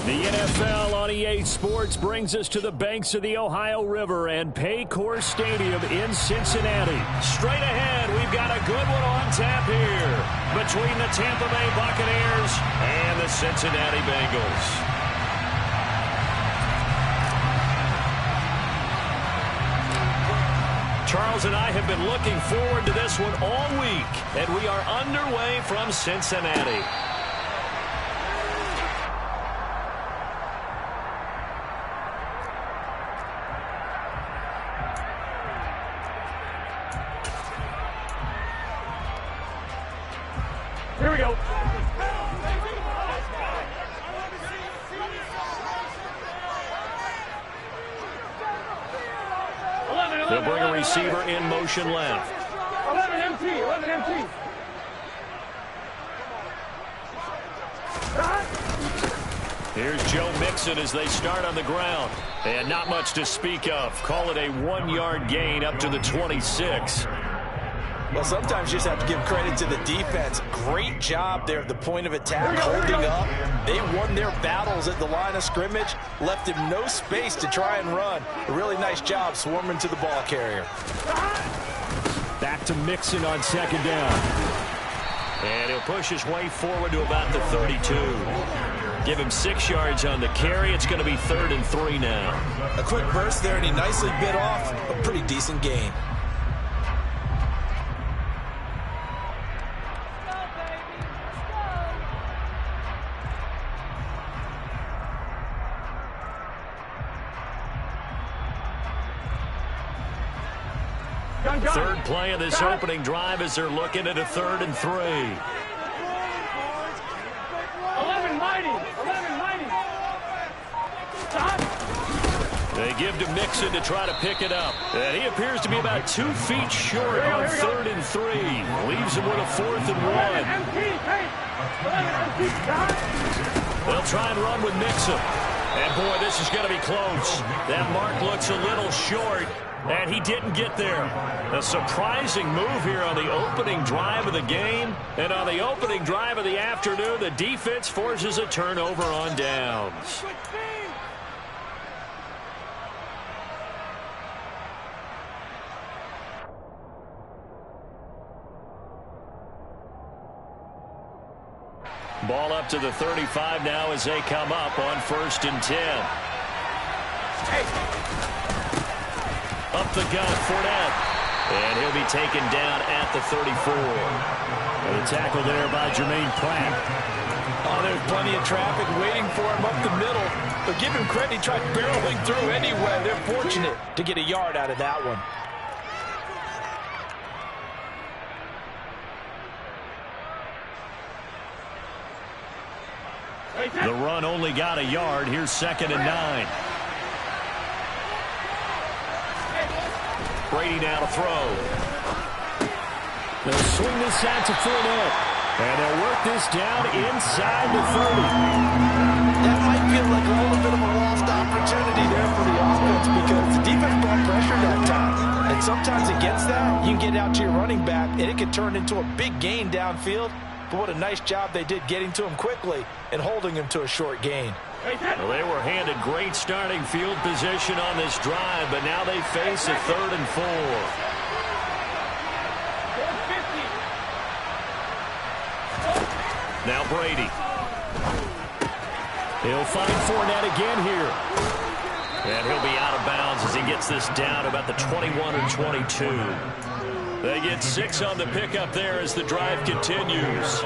The NFL on EA Sports brings us to the banks of the Ohio River and Paycor Stadium in Cincinnati. Straight ahead, we've got a good one on tap here between the Tampa Bay Buccaneers and the Cincinnati Bengals. Charles and I have been looking forward to this one all week, and we are underway from Cincinnati. Here we go. They'll bring a receiver in motion left. 11 MT, 11 MT. Here's Joe Mixon as they start on the ground. And not much to speak of. Call it a 1-yard gain up to the 26. Well, sometimes you just have to give credit to the defense. Great job there at the point of attack, holding up. They won their battles at the line of scrimmage, left him no space to try and run. A really nice job swarming to the ball carrier. Back to Mixon on second down. And he'll push his way forward to about the 32. Give him 6 yards on the carry. It's going to be 3rd and 3 now. A quick burst there, and he nicely bit off a pretty decent gain. Third play of this opening drive as they're looking at a 3rd and 3. 11 mighty. 11 mighty. They give to Mixon to try to pick it up. And he appears to be about 2 feet short on 3rd and 3. Leaves him with a 4th and 1. They'll try and run with Mixon. And boy, this is going to be close. That mark looks a little short. And he didn't get there. A surprising move here on the opening drive of the game. And on the opening drive of the afternoon, the defense forces a turnover on downs. Ball up to the 35 now as they come up on 1st and 10. Up the gut, Fournette. And he'll be taken down at the 34. And a tackle there by Jermaine Pratt. Oh, there's plenty of traffic waiting for him up the middle. But give him credit, he tried barreling through anyway. They're fortunate to get a yard out of that one. The run only got a yard. Here's 2nd and 9. Brady now to throw. They'll swing this out to Fournette. And they'll work this down inside the 30. That might feel like a little bit of a lost opportunity there for the offense because the defense brought pressure that time. And sometimes against that, you can get out to your running back, and it can turn into a big gain downfield. But what a nice job they did getting to him quickly and holding him to a short gain. Well, they were handed great starting field position on this drive, but now they face a 3rd and 4. Now Brady. He'll find Fournette again here. And he'll be out of bounds as he gets this down about the 21 or 22. They get 6 on the pickup there as the drive continues.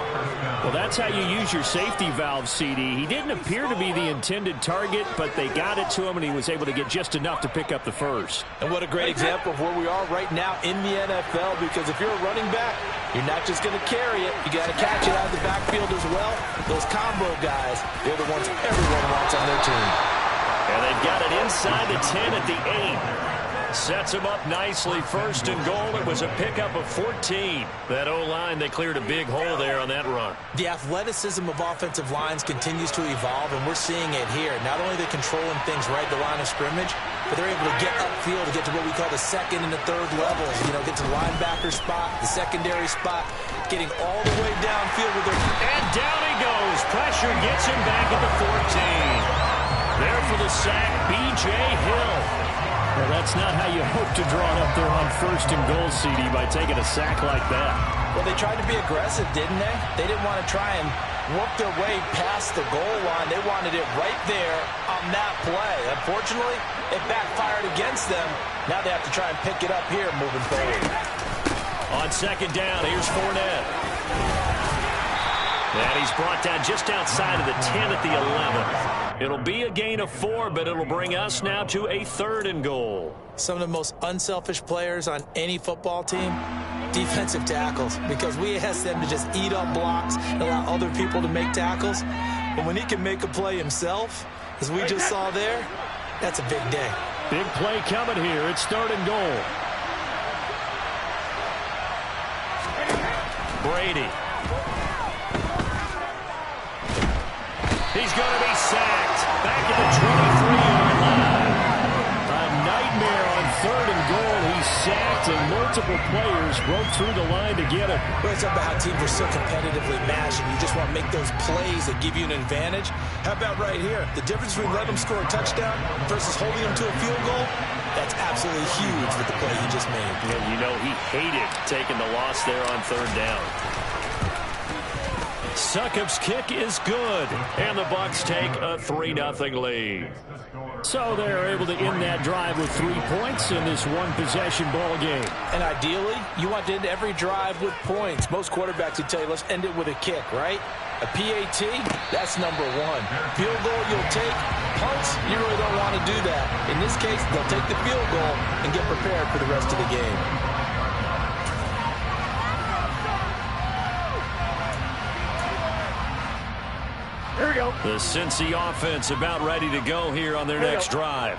Well, that's how you use your safety valve, CD. He didn't appear to be the intended target, but they got it to him, and he was able to get just enough to pick up the first. And what a great example of where we are right now in the NFL, because if you're a running back, you're not just going to carry it. You got to catch it out of the backfield as well. Those combo guys, they're the ones everyone wants on their team. And they've got it inside the 10 at the 8. Sets him up nicely. 1st and goal. It was a pickup of 14. That O-line, they cleared a big hole there on that run. The athleticism of offensive lines continues to evolve, and we're seeing it here. Not only are they controlling things right at the line of scrimmage, but they're able to get upfield to get to what we call the second and the third levels. You know, get to the linebacker spot, the secondary spot, getting all the way downfield with their... And down he goes. Pressure gets him back at the 14. There for the sack, B.J. Hill. Well, that's not how you hope to draw it up there on 1st and goal, CD, by taking a sack like that. Well, they tried to be aggressive, didn't they? They didn't want to try and work their way past the goal line. They wanted it right there on that play. Unfortunately, it backfired against them. Now they have to try and pick it up here moving forward. On 2nd down, here's Fournette. And he's brought down just outside of the 10 at the 11. It'll be a gain of 4, but it'll bring us now to a 3rd and goal. Some of the most unselfish players on any football team, defensive tackles, because we ask them to just eat up blocks and allow other people to make tackles. But when he can make a play himself, as we just saw there, that's a big day. Big play coming here. It's 3rd and goal. Brady. He's going to be sacked. Back at the 23-yard line. A nightmare on 3rd and goal. He's sacked, and multiple players broke through the line to get him. Well, it's about how teams are so competitively matched, and you just want to make those plays that give you an advantage. How about right here? The difference between letting them score a touchdown versus holding them to a field goal, that's absolutely huge with the play he just made. And you know he hated taking the loss there on 3rd down. Succop's kick is good, and the Bucs take a 3-0 lead. So they're able to end that drive with 3 points in this one-possession ball game. And ideally, you want to end every drive with points. Most quarterbacks would tell you, let's end it with a kick, right? A PAT, that's number 1. Field goal, you'll take. Punts, you really don't want to do that. In this case, they'll take the field goal and get prepared for the rest of the game. Here we go. The Cincy offense about ready to go here on their next drive.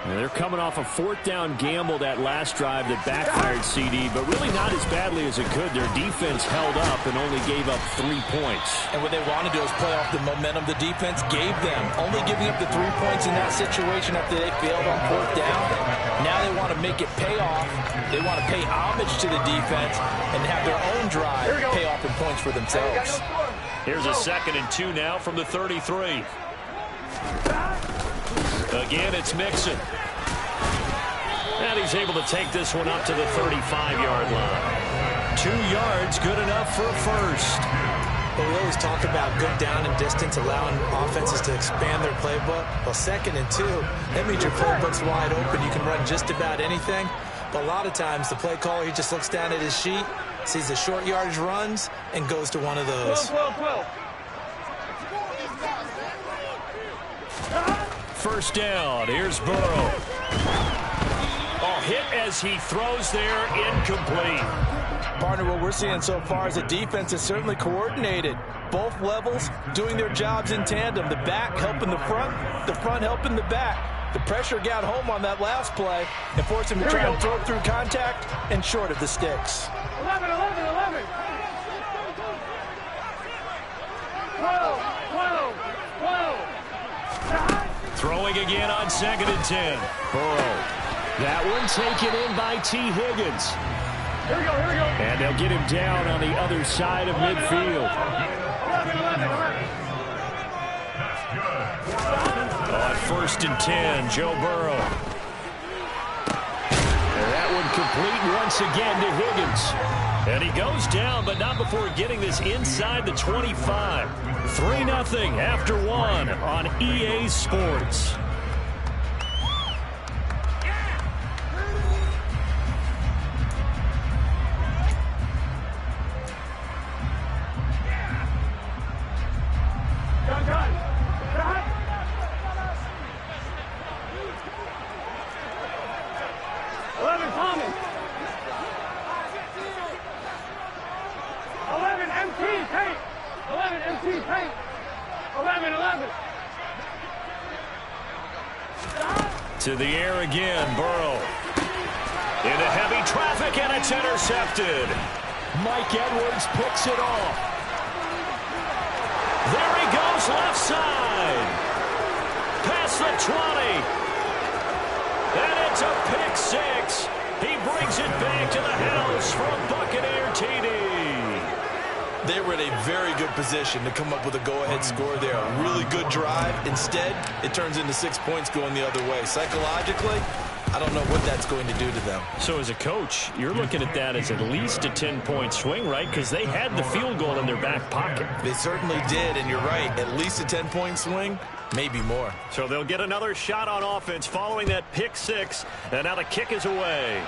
And they're coming off a 4th down gamble that last drive that backfired, CD, but really not as badly as it could. Their defense held up and only gave up 3 points. And what they want to do is play off the momentum the defense gave them. Only giving up the 3 points in that situation after they failed on 4th down. Now they want to make it pay off. They want to pay homage to the defense and have their own drive pay off in points for themselves. Here's a 2nd and 2 now from the 33. Again, it's Mixon. And he's able to take this one up to the 35-yard line. 2 yards, good enough for a first. But we always talk about good down and distance, allowing offenses to expand their playbook. Well, 2nd and 2, that means your playbook's wide open. You can run just about anything. But a lot of times, the play caller, he just looks down at his sheet, sees the short yardage runs, and goes to one of those. 12. 1st down. Here's Burrow. Oh, hit as he throws there, incomplete. Partner, what we're seeing so far is the defense is certainly coordinated. Both levels doing their jobs in tandem. The back helping the front helping the back. The pressure got home on that last play and forced him to try and throw through contact and short of the sticks. 11. 12. Throwing again on 2nd and 10. Burrow. That one taken in by T. Higgins. Here we go. And they'll get him down on the other side of midfield. 11. On 1st and 10, Joe Burrow. And that one complete once again to Higgins. And he goes down, but not before getting this inside the 25. 3-0 after 1 on EA Sports. Done. 11 Thomas. 11 MT paint. 11 MT paint. 11. To the air again, Burrow. Into heavy traffic, and it's intercepted. Mike Edwards picks it off. There he goes, left side. Past the 20. It's a pick six. He brings it back to the house for a Buccaneer TD. They were in a very good position to come up with a go-ahead score there. A really good drive. Instead, it turns into 6 points going the other way. Psychologically, I don't know what that's going to do to them. So as a coach, you're looking at that as at least a 10-point swing, right? Because they had the field goal in their back pocket. They certainly did, and you're right. At least a 10-point swing, maybe more. So they'll get another shot on offense following that pick six, and now the kick is away.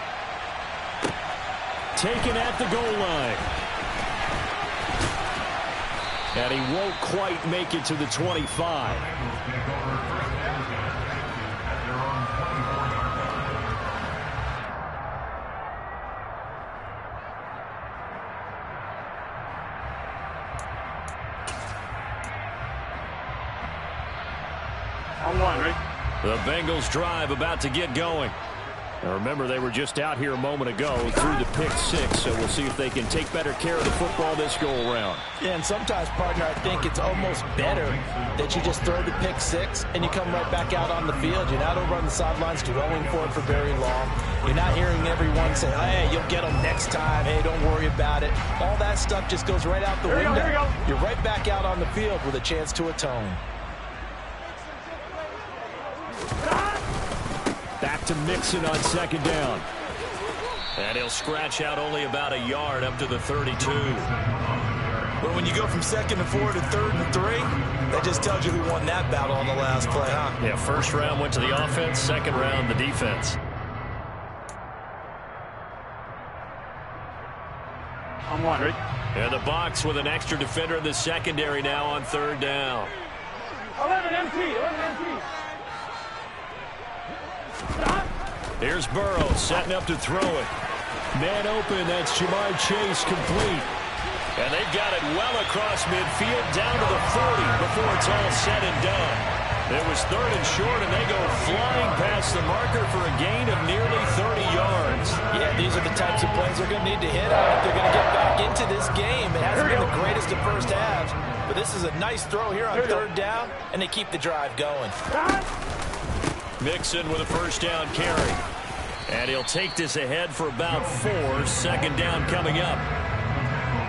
Taken at the goal line. And he won't quite make it to the 25. The Bengals drive about to get going. Now remember, they were just out here a moment ago through the pick six, so we'll see if they can take better care of the football this go-around. Yeah, and sometimes, partner, I think it's almost better that you just throw the pick six and you come right back out on the field. You're not over on the sidelines dwelling for it for very long. You're not hearing everyone say, hey, you'll get them next time. Hey, don't worry about it. All that stuff just goes right out the window. You're right back out on the field with a chance to atone. Back to Mixon on second down. And he'll scratch out only about a yard up to the 32. But when you go from 2nd and 4 to 3rd and 3, that just tells you who won that battle on the last play, huh? Yeah, first round went to the offense, second round the defense. I'm wondering. And the Bucs with an extra defender in the secondary now on third down. 11 MT. Here's Burrow setting up to throw it. Man open, that's Jamar Chase complete. And they've got it well across midfield down to the 40 before it's all said and done. It was 3rd and short, and they go flying past the marker for a gain of nearly 30 yards. Yeah, these are the types of plays they're going to need to hit on if they're going to get back into this game. It hasn't been the greatest of first halves, but this is a nice throw here on 3rd down, and they keep the drive going. Mixon with a first down carry. And he'll take this ahead for about 4. Second down coming up.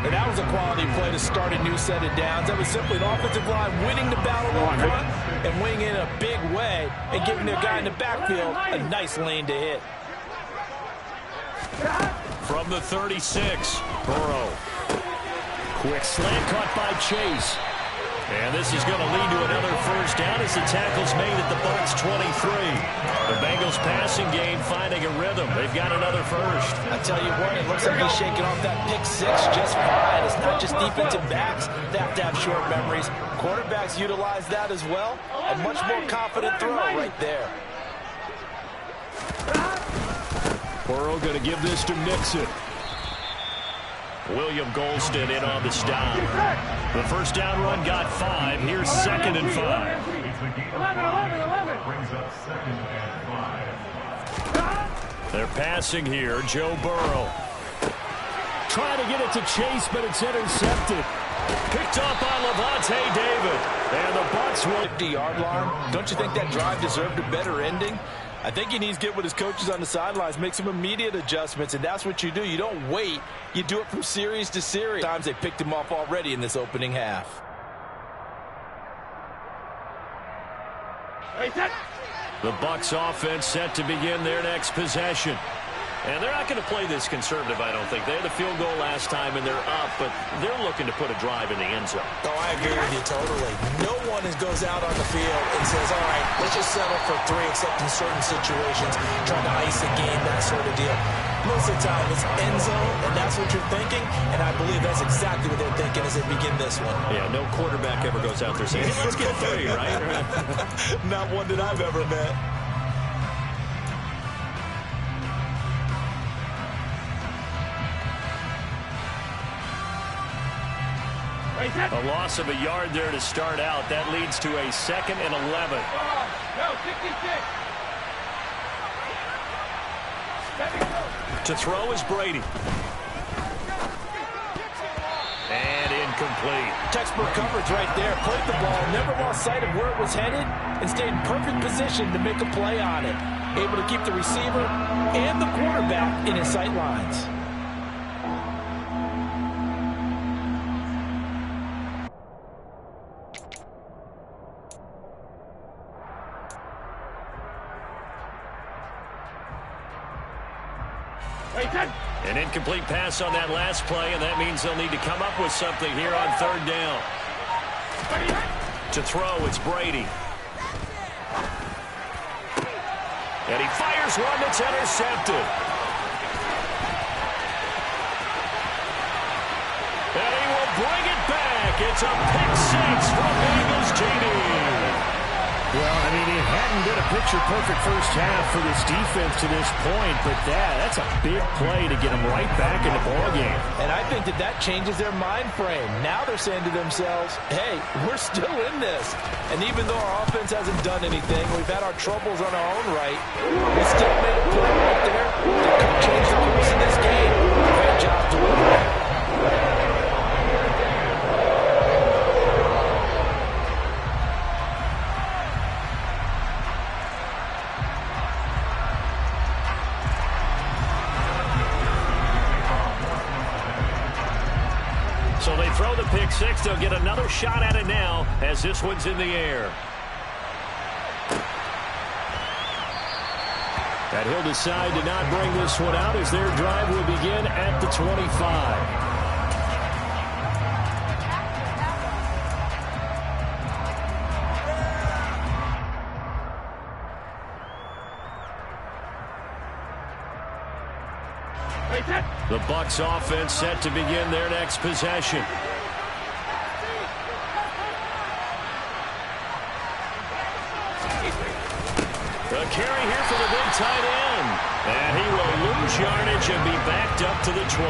And that was a quality play to start a new set of downs. That was simply an offensive line winning the battle up front and winning in a big way and giving their guy in the backfield a nice lane to hit. From the 36, Burrow. Quick slant caught by Chase. And this is going to lead to another first down as the tackle's made at the Bucs 23. The Bengals passing game finding a rhythm. They've got another first. I tell you what, it looks like he's shaking off that pick six just fine. It's not just defensive backs that have to have short memories. Quarterbacks utilize that as well. A much more confident throw right there. Burrow going to give this to Mixon. William Golston in on the stop. The first down run got 5. Here's 2nd and 5. 11. They're passing here. Joe Burrow. Trying to get it to Chase, but it's intercepted. Picked up by Levante David. And the Bucs will... 50-yard line. Don't you think that drive deserved a better ending? I think he needs to get with his coaches on the sidelines, make some immediate adjustments, and that's what you do. You don't wait. You do it from series to series. Times they picked him off already in this opening half. The Bucs offense set to begin their next possession. And they're not going to play this conservative, I don't think. They had a field goal last time, and they're up, but they're looking to put a drive in the end zone. Oh, I agree with you totally. No one goes out on the field and says, all right, let's just settle for 3, except in certain situations, trying to ice a game, that sort of deal. Most of the time, it's end zone, and that's what you're thinking, and I believe that's exactly what they're thinking as they begin this one. Yeah, no quarterback ever goes out there saying, hey, let's get 3, right? Not one that I've ever met. A loss of a yard there to start out. That leads to a 2nd and 11. To throw is Brady. And incomplete. Textbook coverage right there. Played the ball, never lost sight of where it was headed, and stayed in perfect position to make a play on it. able to keep the receiver and the quarterback in his sight lines. An incomplete pass on that last play, and that means they'll need to come up with something here on third down. To throw, it's Brady. And he fires one that's intercepted. And he will bring it back. It's a pick six from Bengals TD. Well, I mean, it hadn't been a picture-perfect first half for this defense to this point, but that's a big play to get them right back in the ballgame. And I think that changes their mind frame. Now they're saying to themselves, hey, we're still in this. And even though our offense hasn't done anything, we've had our troubles on our own right, we still made a play right there that could change the course of this game. Great job delivering. So they throw the pick six. They'll get another shot at it now as this one's in the air. And he'll decide to not bring this one out as their drive will begin at the 25. The Bucs offense set to begin their next possession. The carry here for the big tight end. And he will lose yardage and be backed up to the 24.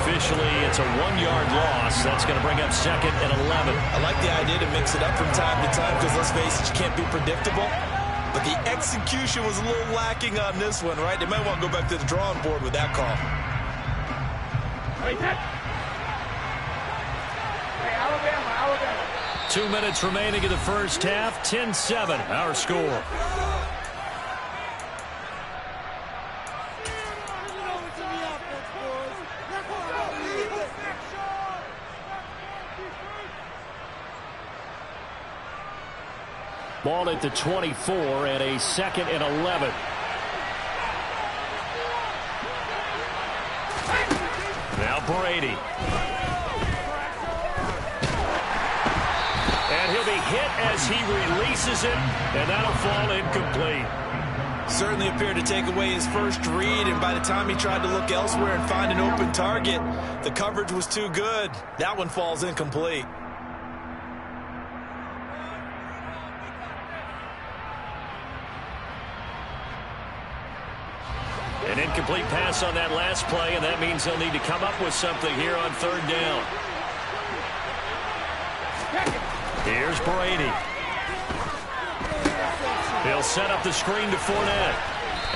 Officially, it's a 1-yard loss. That's going to bring up 2nd and 11. I like the idea to mix it up from time to time because, let's face it, you can't be predictable. But the execution was a little lacking on this one, right? They might want to go back to the drawing board with that call. Alabama. 2 minutes remaining in the first half. 10-7, our score. Ball at the 24 and a 2nd and 11. Now Brady. And he'll be hit as he releases it, and that'll fall incomplete. Certainly appeared to take away his first read, and by the time he tried to look elsewhere and find an open target, the coverage was too good. That one falls incomplete. An incomplete pass on that last play, and that means they'll need to come up with something here on third down. Here's Brady. He'll set up the screen to Fournette.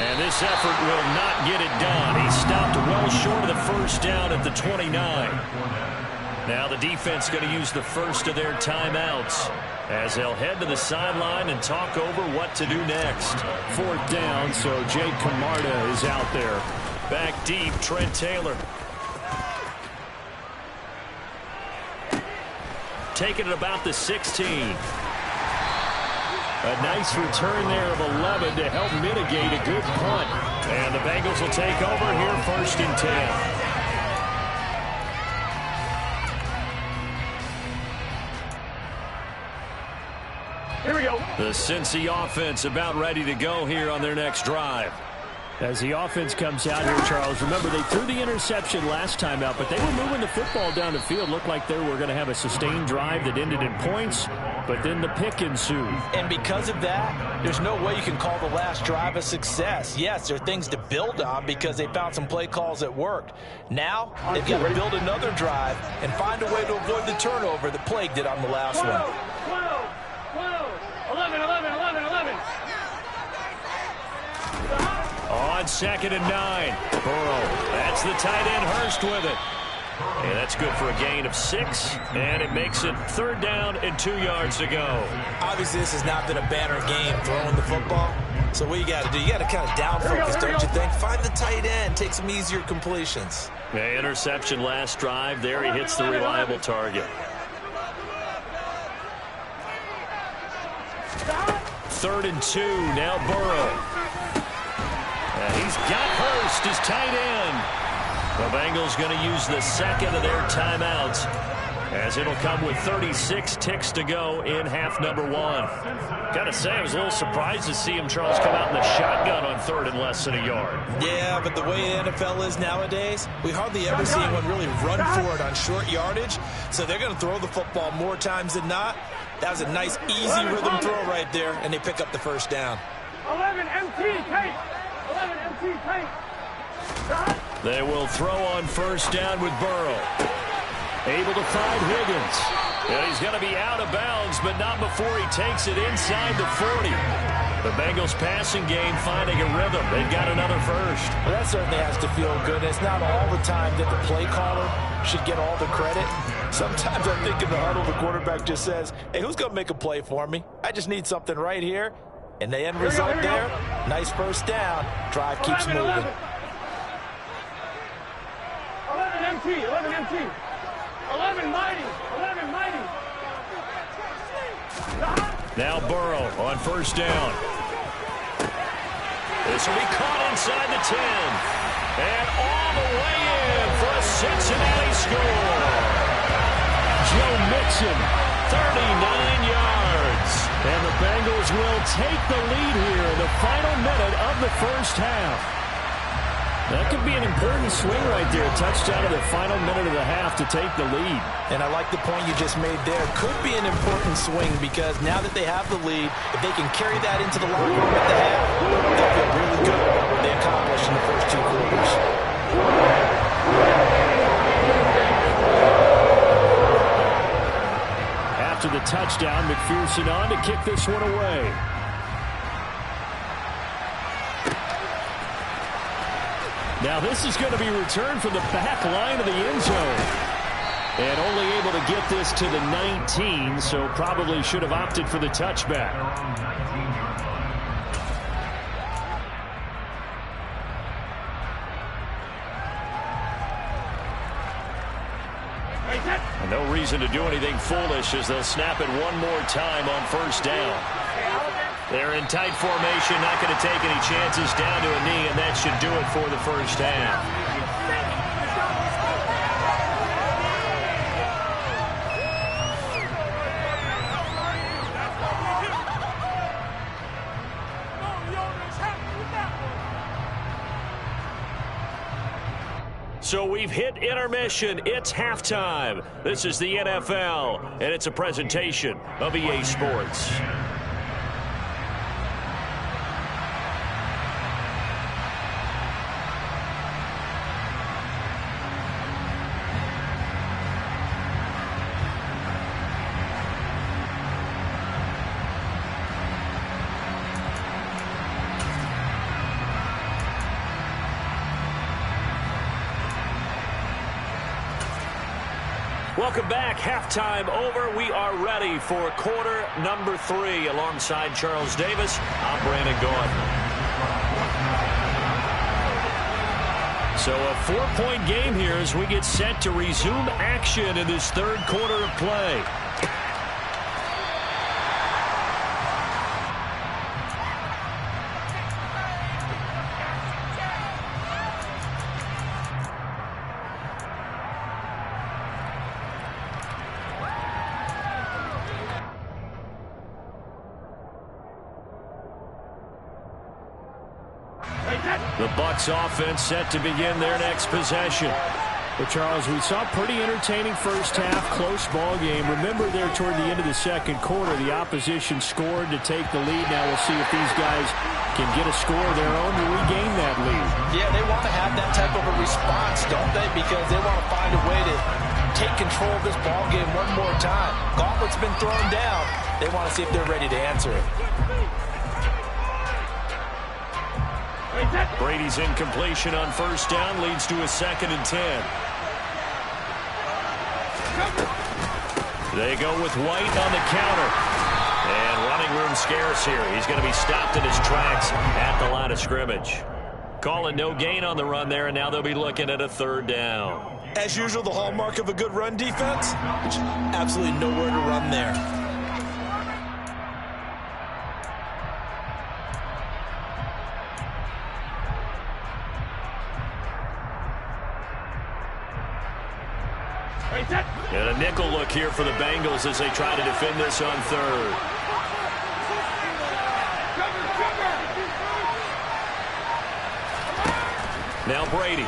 And this effort will not get it done. He stopped well short of the first down at the 29. Now the defense going to use the first of their timeouts as they'll head to the sideline and talk over what to do next. 4th down, so Jake Camarda is out there. Back deep, Trent Taylor. Taking it about the 16. A nice return there of 11 to help mitigate a good punt. And the Bengals will take over here 1st and 10. Here we go. The Cincy offense about ready to go here on their next drive. As the offense comes out here, Charles, remember they threw the interception last time out, but they were moving the football down the field. Looked like they were going to have a sustained drive that ended in points, but then the pick ensued. And because of that, there's no way you can call the last drive a success. Yes, there are things to build on because they found some play calls that worked. Now, they've got to build another drive and find a way to avoid the turnover that plagued it on the last 12, one. 11. On 2nd and 9. Burrow. That's the tight end Hurst with it. And that's good for a gain of 6, and it makes it 3rd down and 2 yards to go. Obviously, this has not been a banner game throwing the football. So what you got to do, you got to kind of down focus, don't you think? Find the tight end, take some easier completions. Yeah, interception last drive. There he hits the reliable target. 3rd and 2. Now Burrow. He's got Hurst as tight end. The Bengals going to use the 2nd of their timeouts, as it'll come with 36 ticks to go in half number 1. Got to say, I was a little surprised to see him, Charles, come out in the shotgun on 3rd and less than a yard. Yeah, but the way the NFL is nowadays, we hardly ever see anyone really run for it on short yardage. So they're going to throw the football more times than not. That was a nice, easy rhythm throw right there, and they pick up the 1st down. 11 MT tank. 11 MT tank. They will throw on 1st down with Burrow. Able to find Higgins. And he's going to be out of bounds, but not before he takes it inside the 40. The Bengals passing game finding a rhythm. They've got another 1st. Well, that certainly has to feel good. It's not all the time that the play caller should get all the credit. Sometimes I think in the huddle, the quarterback just says, hey, who's going to make a play for me? I just need something right here. And the end result there, nice 1st down. Drive keeps moving. 11 MT, 11 MT. 11 mighty, 11 mighty. Now Burrow on 1st down. This will be caught inside the 10. And all the way in for a Cincinnati score. Joe Mixon, 39 yards. And the Bengals will take the lead here in the final minute of the 1st half. That could be an important swing right there. Touchdown in the final minute of the half to take the lead. And I like the point you just made there. Could be an important swing because now that they have the lead, if they can carry that into the locker room at the half, they'll feel really good about what they accomplished in the first 2 quarters. After the touchdown, McPherson on to kick this one away. Now this is going to be returned from the back line of the end zone. And only able to get this to the 19, so probably should have opted for the touchback. And no reason to do anything foolish as they'll snap it one more time on 1st down. They're in tight formation, not going to take any chances down to a knee, and that should do it for the 1st half. So we've hit intermission. It's halftime. This is the NFL, and it's a presentation of EA Sports. Welcome back. Halftime over. We are ready for quarter number 3. Alongside Charles Davis, I'm Brandon Gaudin. So a 4-point game here as we get set to resume action in this 3rd quarter of play. The Bucs offense set to begin their next possession. Well, Charles, we saw a pretty entertaining first half, close ball game. Remember there toward the end of the 2nd quarter, the opposition scored to take the lead. Now we'll see if these guys can get a score of their own to regain that lead. Yeah, they want to have that type of a response, don't they? Because they want to find a way to take control of this ball game one more time. Gauntlet's been thrown down. They want to see if they're ready to answer it. Brady's incompletion on 1st down leads to a 2nd and 10. They go with White on the counter. And running room scarce here. He's going to be stopped in his tracks at the line of scrimmage. Calling no gain on the run there, and now they'll be looking at a 3rd down. As usual, the hallmark of a good run defense, absolutely nowhere to run there. And a nickel look here for the Bengals as they try to defend this on 3rd. Now Brady.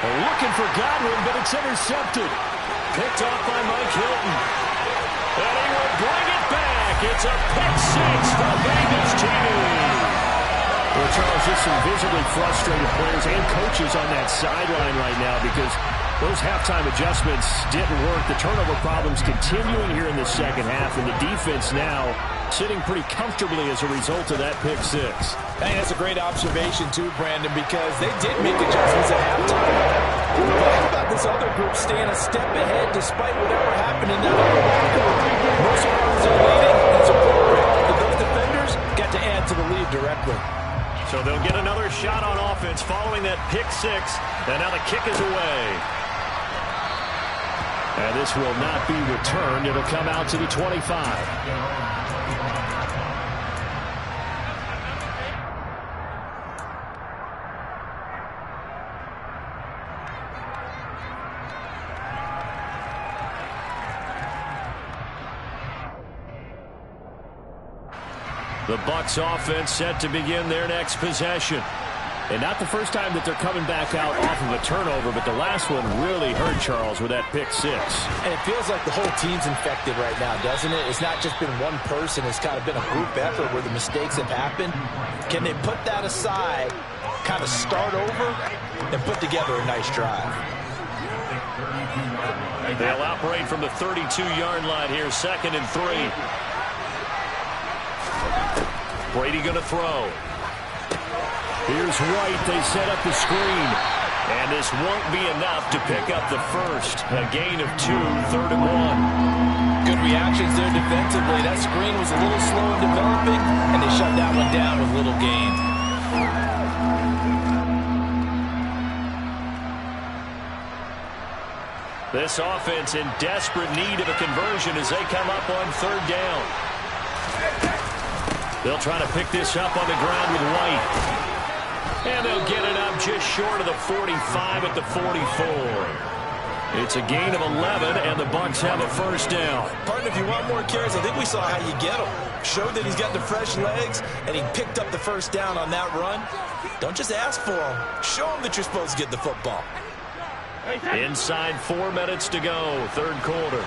Looking for Godwin, but it's intercepted. Picked off by Mike Hilton. And he will bring it back. It's a pick 6 for Bengals team. Well, Charles, just some visibly frustrated players and coaches on that sideline right now because those halftime adjustments didn't work. The turnover problems continuing here in the second half, and the defense now sitting pretty comfortably as a result of that pick 6. I think that's a great observation, too, Brandon, because they did make adjustments at halftime. But how about this other group staying a step ahead despite whatever happened in that other locker room? Most runs are leading. That's appropriate. But those defenders got to add to the lead directly. So they'll get another shot on offense following that pick 6. And now the kick is away. And this will not be returned. It'll come out to the 25. The Bucs offense set to begin their next possession. And not the first time that they're coming back out off of a turnover, but the last one really hurt Charles with that pick 6. And it feels like the whole team's infected right now, doesn't it? It's not just been one person. It's kind of been a group effort where the mistakes have happened. Can they put that aside, kind of start over, and put together a nice drive? They'll operate from the 32-yard line here, 2nd and 3. Brady going to throw. Here's White. They set up the screen. And this won't be enough to pick up the first. A gain of 2, 3rd and 1. Good reactions there defensively. That screen was a little slow in developing, and they shut that one down with little gain. This offense in desperate need of a conversion as they come up on 3rd down. They'll try to pick this up on the ground with White. And they'll get it up just short of the 45 at the 44. It's a gain of 11, and the Bucs have a first down. Partner, if you want more carries, I think we saw how you get him. Showed that he's got the fresh legs, and he picked up the first down on that run. Don't just ask for him. Show him that you're supposed to get the football. Inside 4 minutes to go, 3rd quarter.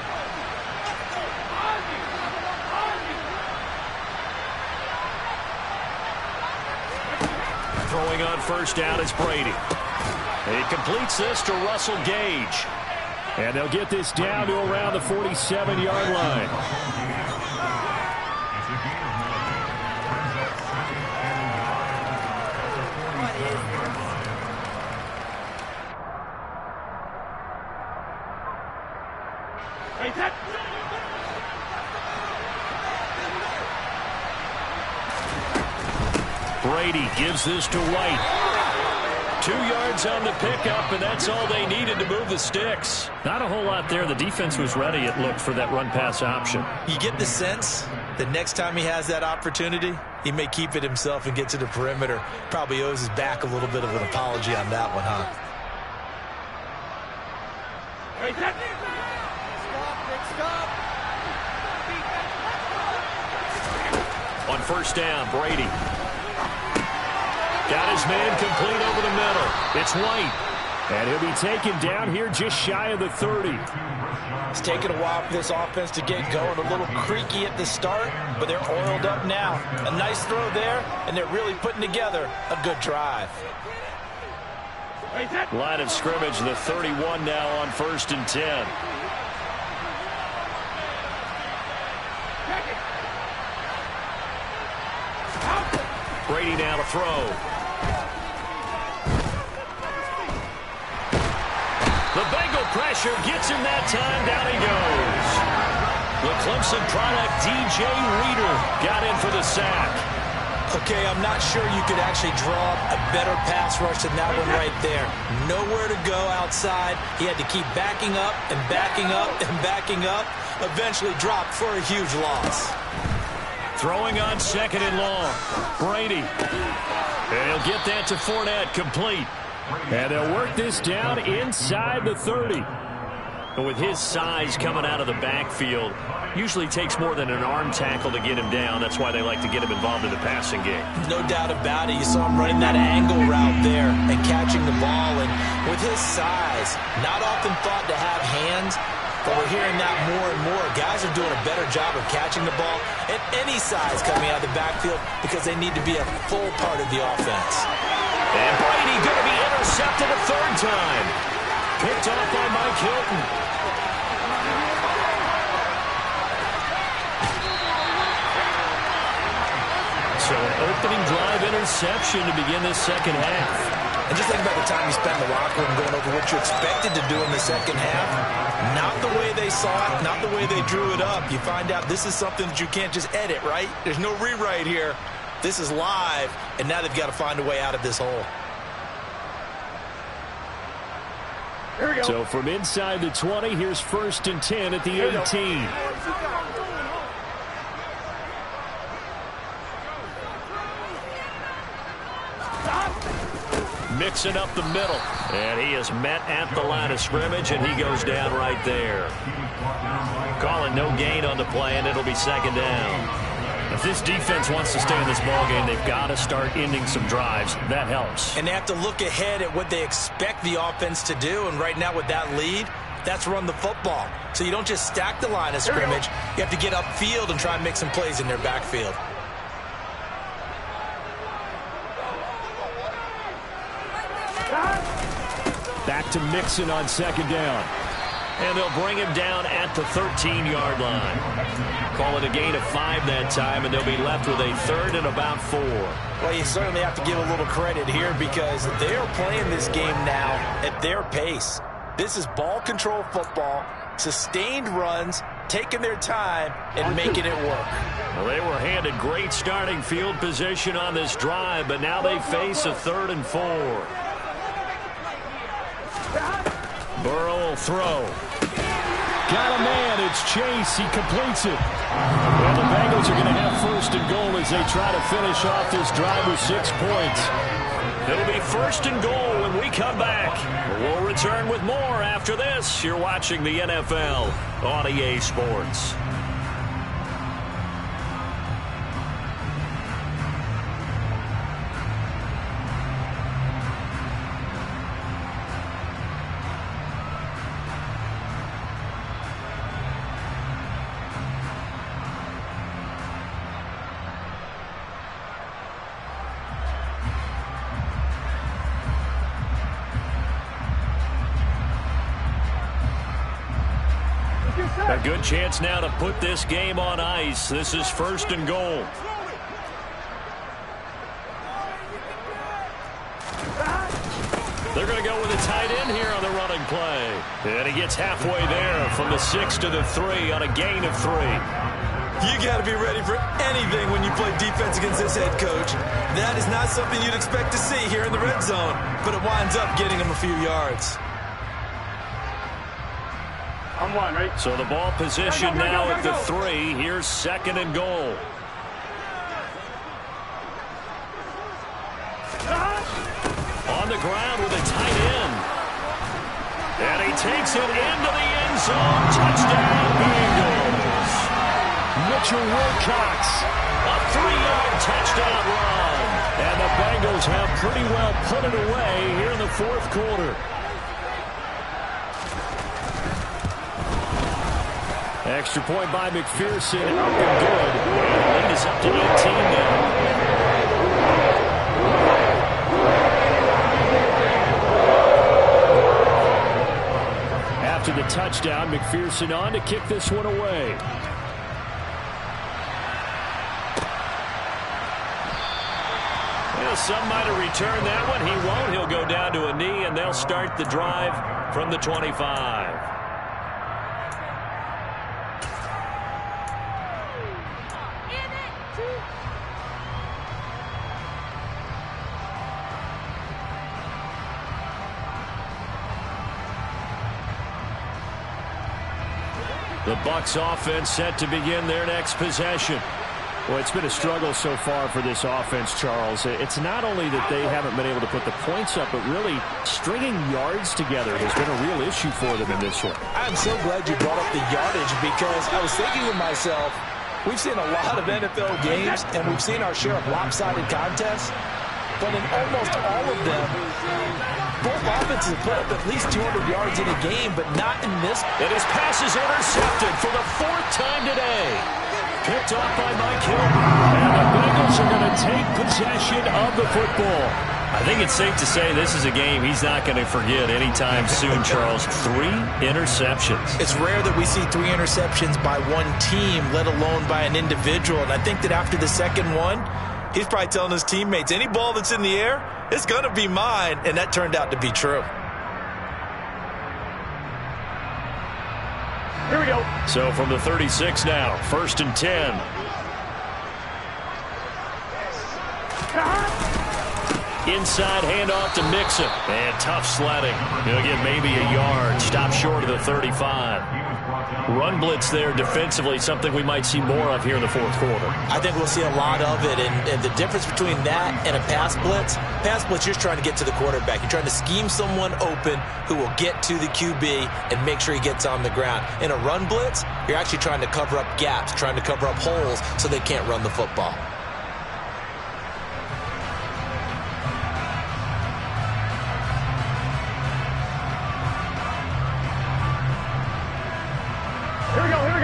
Throwing on first down is Brady. He completes this to Russell Gage. And they'll get this down to around the 47-yard line. Brady gives this to White. 2 yards on the pickup, and that's all they needed to move the sticks. Not a whole lot there. The defense was ready, it looked, for that run-pass option. You get the sense that next time he has that opportunity, he may keep it himself and get to the perimeter. Probably owes his back a little bit of an apology on that one, huh? On first down, Brady. Got his man complete over the middle. It's White. And he'll be taken down here just shy of the 30. It's taken a while for this offense to get going. A little creaky at the start, but they're oiled up now. A nice throw there, and they're really putting together a good drive. Line of scrimmage, the 31 now on 1st and 10. Brady now to throw. The Bengal pressure pressure. Gets him that time. Down he goes. The Clemson product, DJ Reader, got in for the sack. Okay, I'm not sure you could actually draw a better pass rush than that one right there. Nowhere to go outside. He had to keep backing up and backing up and backing up. Eventually dropped for a huge loss. Throwing on 2nd and long. Brady. And he'll get that to Fournette, complete. And they'll work this down inside the 30. And with his size coming out of the backfield, usually takes more than an arm tackle to get him down. That's why they like to get him involved in the passing game. No doubt about it. You saw him running that angle route there and catching the ball. And with his size, not often thought to have hands, but we're hearing that more and more. Guys are doing a better job of catching the ball at any size coming out of the backfield because they need to be a full part of the offense. And Brady going to be intercepted a 3rd time. Picked off by Mike Hilton. So an opening drive interception to begin this 2nd half. And just think about the time you spent in the locker room going over what you expected to do in the 2nd half. Not the way they saw it, not the way they drew it up. You find out this is something that you can't just edit, right? There's no rewrite here. This is live, and now they've got to find a way out of this hole. Here we go. So from inside the 20, here's 1st and 10 at the 18. Mixing up the middle. And he is met at the line of scrimmage, and he goes down right there. Calling no gain on the play, and it'll be 2nd down. If this defense wants to stay in this ballgame, they've got to start ending some drives. That helps. And they have to look ahead at what they expect the offense to do. And right now with that lead, that's run the football. So you don't just stack the line of scrimmage. You have to get upfield and try and make some plays in their backfield. Back to Mixon on 2nd down. And they'll bring him down at the 13-yard line. Call it a gain of 5 that time, and they'll be left with a 3rd and about 4. Well, you certainly have to give a little credit here because they are playing this game now at their pace. This is ball control football, sustained runs, taking their time, and making it work. Well, they were handed great starting field position on this drive, but now they face a 3rd and 4. Burrow will throw. Got a man. It's Chase. He completes it. And the Bengals are going to have 1st and goal as they try to finish off this drive with 6 points. It'll be 1st and goal when we come back. We'll return with more after this. You're watching the NFL on EA Sports. A good chance now to put this game on ice. This is 1st and goal. They're going to go with a tight end here on the running play. And he gets halfway there from the 6 to the 3 on a gain of 3. You got to be ready for anything when you play defense against this head coach. That is not something you'd expect to see here in the red zone, but it winds up getting him a few yards. I'm one, right? So the ball position now at the 3. Here's 2nd and goal. On the ground with a tight end. And he takes it into the end zone. Touchdown, Bengals. Mitchell Wilcox. A 3-yard touchdown run. And the Bengals have pretty well put it away here in the 4th quarter. Extra point by McPherson, up and good. The lead is up to 18 now. After the touchdown, McPherson on to kick this one away. And Well, some might have returned that one. He won't. He'll go down to a knee, and they'll start the drive from the 25. The Bucs offense set to begin their next possession. Well, it's been a struggle so far for this offense, Charles. It's not only that they haven't been able to put the points up, but really stringing yards together has been a real issue for them in this one. I'm so glad you brought up the yardage, because I was thinking to myself, we've seen a lot of NFL games, and we've seen our share of lopsided contests, but in almost all of them, both offenses put up at least 200 yards in a game, but not in this. And his pass is intercepted for the 4th time today. Picked off by Mike Hill. And the Bengals are going to take possession of the football. I think it's safe to say this is a game he's not going to forget anytime soon, Charles. 3 interceptions. It's rare that we see 3 interceptions by one team, let alone by an individual. And I think that after the second one, he's probably telling his teammates, any ball that's in the air, it's going to be mine. And that turned out to be true. Here we go. So from the 36 now, 1st and 10. Inside handoff to Mixon. And tough sledding. He'll get maybe a yard. Stop short of the 35. Run blitz there defensively, something we might see more of here in the 4th quarter. I think we'll see a lot of it, and the difference between that and a pass blitz, you're just trying to get to the quarterback. You're trying to scheme someone open who will get to the QB and make sure he gets on the ground. In a run blitz, you're actually trying to cover up gaps, trying to cover up holes so they can't run the football.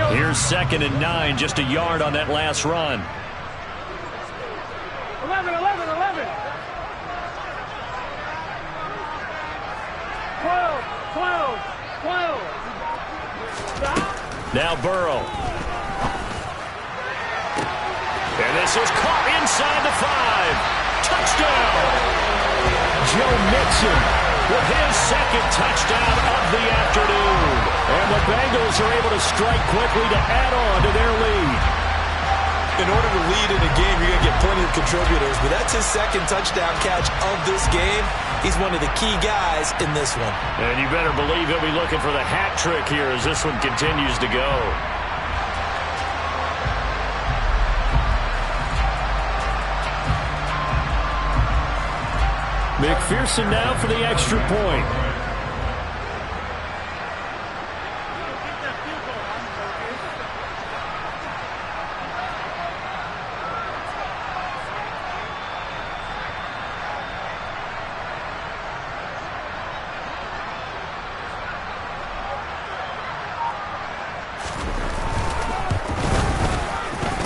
Here's 2nd and 9, just a yard on that last run. 11, 11, 11. 12, 12, 12. Now Burrow. And this is caught inside the 5. Touchdown. Joe Mixon with his 2nd touchdown of the afternoon. And the Bengals are able to strike quickly to add on to their lead. In order to lead in a game, you're going to get plenty of contributors, but that's his 2nd touchdown catch of this game. He's one of the key guys in this one. And you better believe he'll be looking for the hat trick here as this one continues to go. McPherson now for the extra point.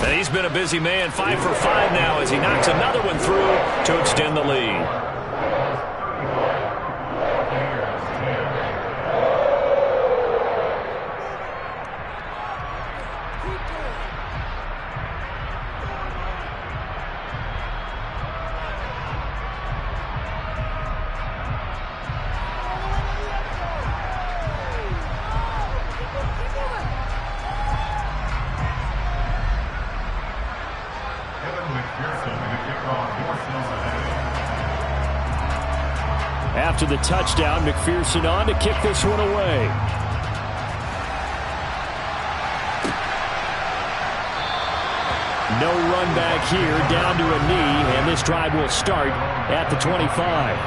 And he's been a busy man, 5 for 5 now as he knocks another one through to extend the lead. After the touchdown, McPherson on to kick this one away. No run back here, down to a knee, and this drive will start at the 25.